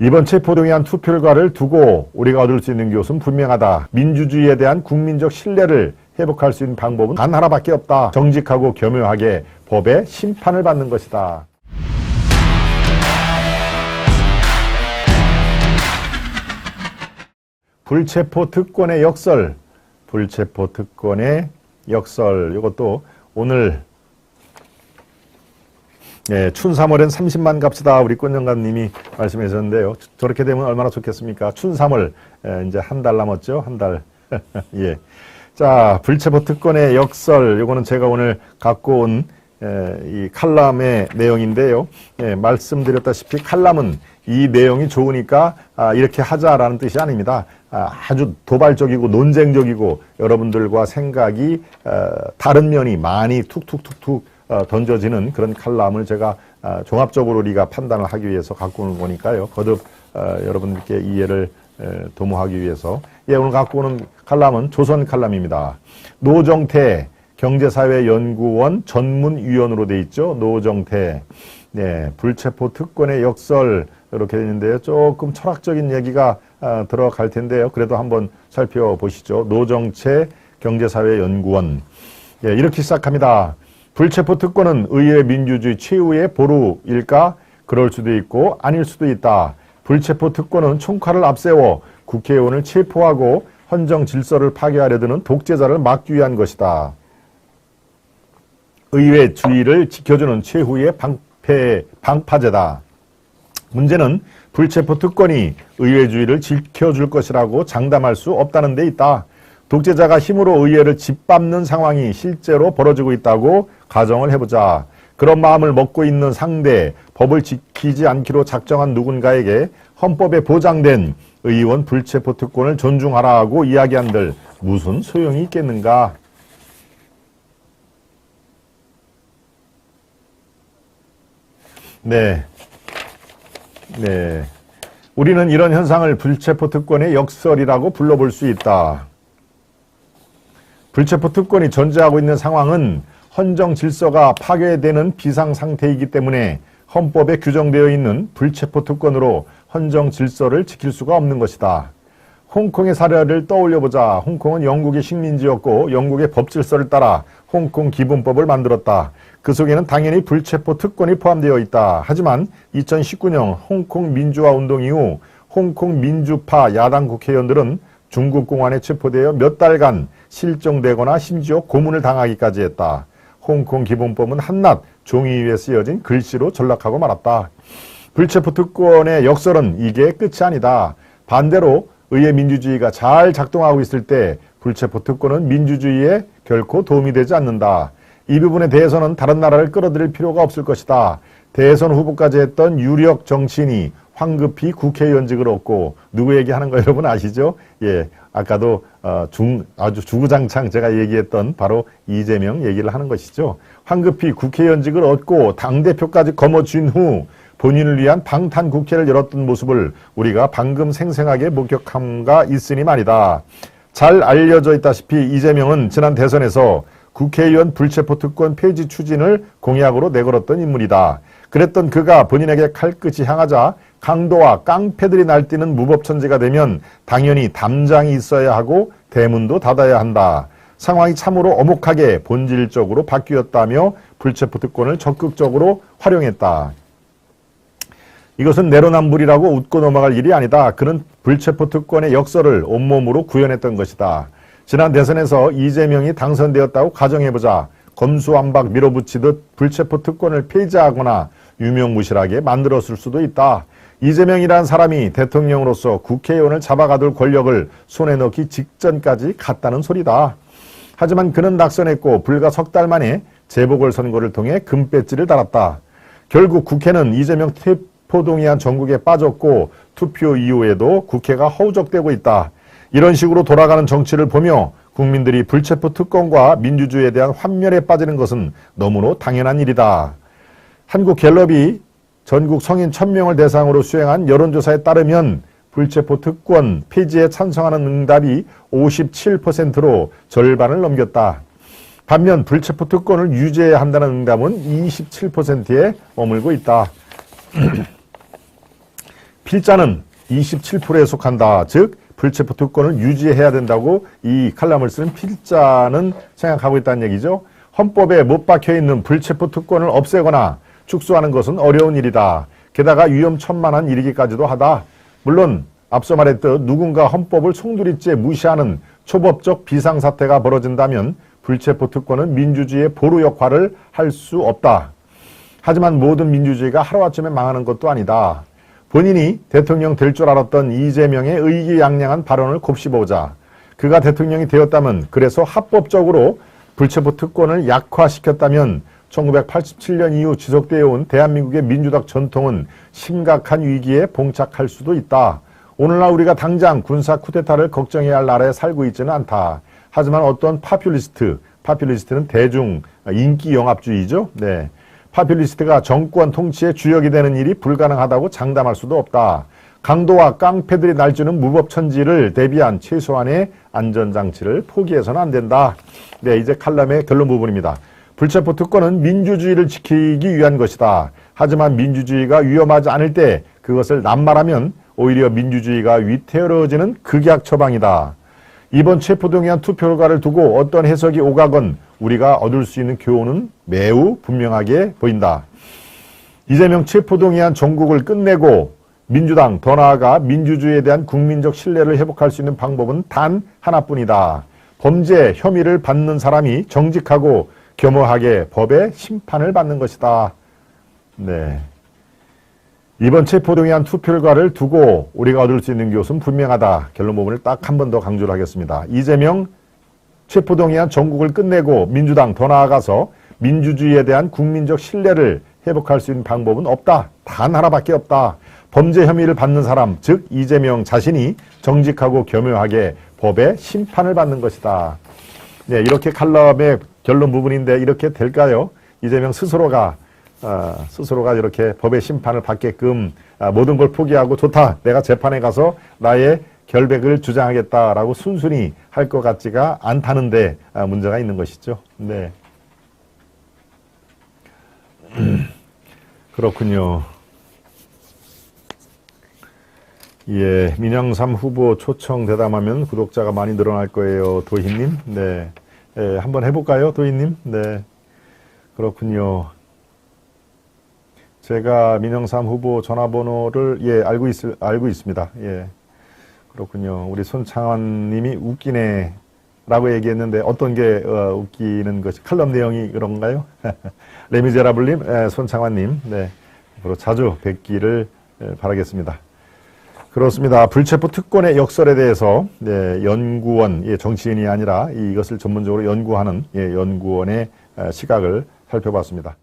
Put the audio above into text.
이번 체포동의안 투표 결과를 두고 우리가 얻을 수 있는 것은 분명하다. 민주주의에 대한 국민적 신뢰를 회복할 수 있는 방법은 단 하나밖에 없다. 정직하고 교묘하게 법의 심판을 받는 것이다. 불체포 특권의 역설, 불체포 특권의 역설. 이것도 오늘 춘삼월엔 30만 갑시다. 우리 꽃영감님이 말씀해 주셨는데요. 저렇게 되면 얼마나 좋겠습니까? 춘삼월 이제 한 달 남았죠. 한 달. 예. 자, 불체포 특권의 역설. 이거는 제가 오늘 갖고 온 이 칼럼의 내용인데요. 예, 말씀드렸다시피 칼럼은 이 내용이 좋으니까 이렇게 하자라는 뜻이 아닙니다. 아주 도발적이고 논쟁적이고 여러분들과 생각이 다른 면이 많이 툭툭툭툭 던져지는 그런 칼럼을 제가 종합적으로 우리가 판단을 하기 위해서 갖고 오는 거니까요. 거듭 여러분들께 이해를 도모하기 위해서. 예, 오늘 갖고 오는 칼럼은 조선 칼럼입니다. 노정태 경제사회연구원 전문위원으로 돼 있죠. 노정태. 네, 불체포 특권의 역설 이렇게 되는데요. 조금 철학적인 얘기가 들어갈 텐데요. 그래도 한번 살펴보시죠. 노정태 경제사회연구원. 예, 이렇게 시작합니다. 불체포 특권은 의회 민주주의 최후의 보루일까? 그럴 수도 있고 아닐 수도 있다. 불체포 특권은 총칼을 앞세워 국회의원을 체포하고 헌정 질서를 파괴하려 드는 독재자를 막기 위한 것이다. 의회주의를 지켜주는 최후의 방파제다. 문제는 불체포 특권이 의회주의를 지켜줄 것이라고 장담할 수 없다는 데 있다. 독재자가 힘으로 의회를 짓밟는 상황이 실제로 벌어지고 있다고 가정을 해보자. 그런 마음을 먹고 있는 상대, 법을 지키지 않기로 작정한 누군가에게 헌법에 보장된 의원 불체포 특권을 존중하라고 이야기한들 무슨 소용이 있겠는가? 네. 우리는 이런 현상을 불체포 특권의 역설이라고 불러볼 수 있다. 불체포 특권이 존재하고 있는 상황은 헌정 질서가 파괴되는 비상 상태이기 때문에 헌법에 규정되어 있는 불체포 특권으로 헌정 질서를 지킬 수가 없는 것이다. 홍콩의 사례를 떠올려보자. 홍콩은 영국의 식민지였고 영국의 법 질서를 따라 홍콩 기본법을 만들었다. 그 속에는 당연히 불체포 특권이 포함되어 있다. 하지만 2019년 홍콩 민주화 운동 이후 홍콩 민주파 야당 국회의원들은 중국 공안에 체포되어 몇 달간 실종되거나 심지어 고문을 당하기까지 했다. 홍콩 기본법은 한낱 종이 위에 쓰여진 글씨로 전락하고 말았다. 불체포 특권의 역설은 이게 끝이 아니다. 반대로 의회 민주주의가 잘 작동하고 있을 때 불체포 특권은 민주주의에 결코 도움이 되지 않는다. 이 부분에 대해서는 다른 나라를 끌어들일 필요가 없을 것이다. 대선 후보까지 했던 유력 정치인이 황급히 국회의원직을 얻고 누구 얘기하는 거 여러분 아시죠? 예, 아까도 아주 주구장창 제가 얘기했던 바로 이재명 얘기를 하는 것이죠. 황급히 국회의원직을 얻고 당대표까지 거머쥔 후 본인을 위한 방탄 국회를 열었던 모습을 우리가 방금 생생하게 목격함과 있으니 말이다. 잘 알려져 있다시피 이재명은 지난 대선에서 국회의원 불체포 특권 폐지 추진을 공약으로 내걸었던 인물이다. 그랬던 그가 본인에게 칼끝이 향하자 강도와 깡패들이 날뛰는 무법천지가 되면 당연히 담장이 있어야 하고 대문도 닫아야 한다. 상황이 참으로 엄혹하게 본질적으로 바뀌었다며 불체포 특권을 적극적으로 활용했다. 이것은 내로남불이라고 웃고 넘어갈 일이 아니다. 그는 불체포 특권의 역설을 온몸으로 구현했던 것이다. 지난 대선에서 이재명이 당선되었다고 가정해보자. 검수완박 밀어붙이듯 불체포 특권을 폐지하거나 유명무실하게 만들었을 수도 있다. 이재명이란 사람이 대통령으로서 국회의원을 잡아가둘 권력을 손에 넣기 직전까지 갔다는 소리다. 하지만 그는 낙선했고 불과 석 달 만에 재보궐선거를 통해 금배지를 달았다. 결국 국회는 이재명 체포동의안 전국에 빠졌고 투표 이후에도 국회가 허우적대고 있다. 이런 식으로 돌아가는 정치를 보며 국민들이 불체포 특권과 민주주의에 대한 환멸에 빠지는 것은 너무나 당연한 일이다. 한국갤럽이 전국 성인 1000명을 대상으로 수행한 여론조사에 따르면 불체포 특권 폐지에 찬성하는 응답이 57%로 절반을 넘겼다. 반면 불체포 특권을 유지해야 한다는 응답은 27%에 머물고 있다. 필자는 27%에 속한다. 즉 불체포 특권을 유지해야 된다고 이 칼럼을 쓰는 필자는 생각하고 있다는 얘기죠. 헌법에 못 박혀있는 불체포 특권을 없애거나 축소하는 것은 어려운 일이다. 게다가 위험천만한 일이기까지도 하다. 물론 앞서 말했듯 누군가 헌법을 송두리째 무시하는 초법적 비상사태가 벌어진다면 불체포 특권은 민주주의의 보루 역할을 할 수 없다. 하지만 모든 민주주의가 하루아침에 망하는 것도 아니다. 본인이 대통령 될 줄 알았던 이재명의 의기양양한 발언을 곱씹어보자. 그가 대통령이 되었다면, 그래서 합법적으로 불체포 특권을 약화시켰다면 1987년 이후 지속되어 온 대한민국의 민주적 전통은 심각한 위기에 봉착할 수도 있다. 오늘날 우리가 당장 군사 쿠데타를 걱정해야 할 나라에 살고 있지는 않다. 하지만 어떤 파퓰리스트는 대중 인기 영합주의죠. 네. 파퓰리스트가 정권 통치의 주역이 되는 일이 불가능하다고 장담할 수도 없다. 강도와 깡패들이 날뛰는 무법천지를 대비한 최소한의 안전장치를 포기해서는 안 된다. 네, 이제 칼럼의 결론 부분입니다. 불체포 특권은 민주주의를 지키기 위한 것이다. 하지만 민주주의가 위험하지 않을 때 그것을 남발하면 오히려 민주주의가 위태로워지는 극약 처방이다. 이번 체포동의안 투표 결과를 두고 어떤 해석이 오가건 우리가 얻을 수 있는 교훈은 매우 분명하게 보인다. 이재명 체포동의안 전국을 끝내고 민주당, 더 나아가 민주주의에 대한 국민적 신뢰를 회복할 수 있는 방법은 단 하나뿐이다. 범죄 혐의를 받는 사람이 정직하고 겸허하게 법의 심판을 받는 것이다. 네. 이번 체포동의안 투표 결과를 두고 우리가 얻을 수 있는 교훈은 분명하다. 결론 부분을 딱 한 번 더 강조를 하겠습니다. 이재명 체포동의안 전국을 끝내고 민주당, 더 나아가서 민주주의에 대한 국민적 신뢰를 회복할 수 있는 방법은 없다. 단 하나밖에 없다. 범죄 혐의를 받는 사람, 즉 이재명 자신이 정직하고 겸허하게 법의 심판을 받는 것이다. 네, 이렇게 칼럼의 결론 부분인데 이렇게 될까요? 이재명 스스로가 이렇게 법의 심판을 받게끔 모든 걸 포기하고 좋다. 내가 재판에 가서 나의 결백을 주장하겠다라고 순순히 할 것 같지가 않다는데 문제가 있는 것이죠. 네. 그렇군요. 예, 민영삼 후보 초청 대담하면 구독자가 많이 늘어날 거예요. 도희님. 네. 예, 한번 해볼까요, 도희님? 네. 그렇군요. 제가 민영삼 후보 전화번호를 알고 있습니다. 예. 그렇군요. 우리 손창환 님이 웃기네 라고 얘기했는데 어떤 게 웃기는 것이 칼럼 내용이 그런가요? 레미제라블 님, 손창환 님. 네. 앞으로 자주 뵙기를 바라겠습니다. 그렇습니다. 불체포 특권의 역설에 대해서 연구원, 정치인이 아니라 이것을 전문적으로 연구하는 연구원의 시각을 살펴봤습니다.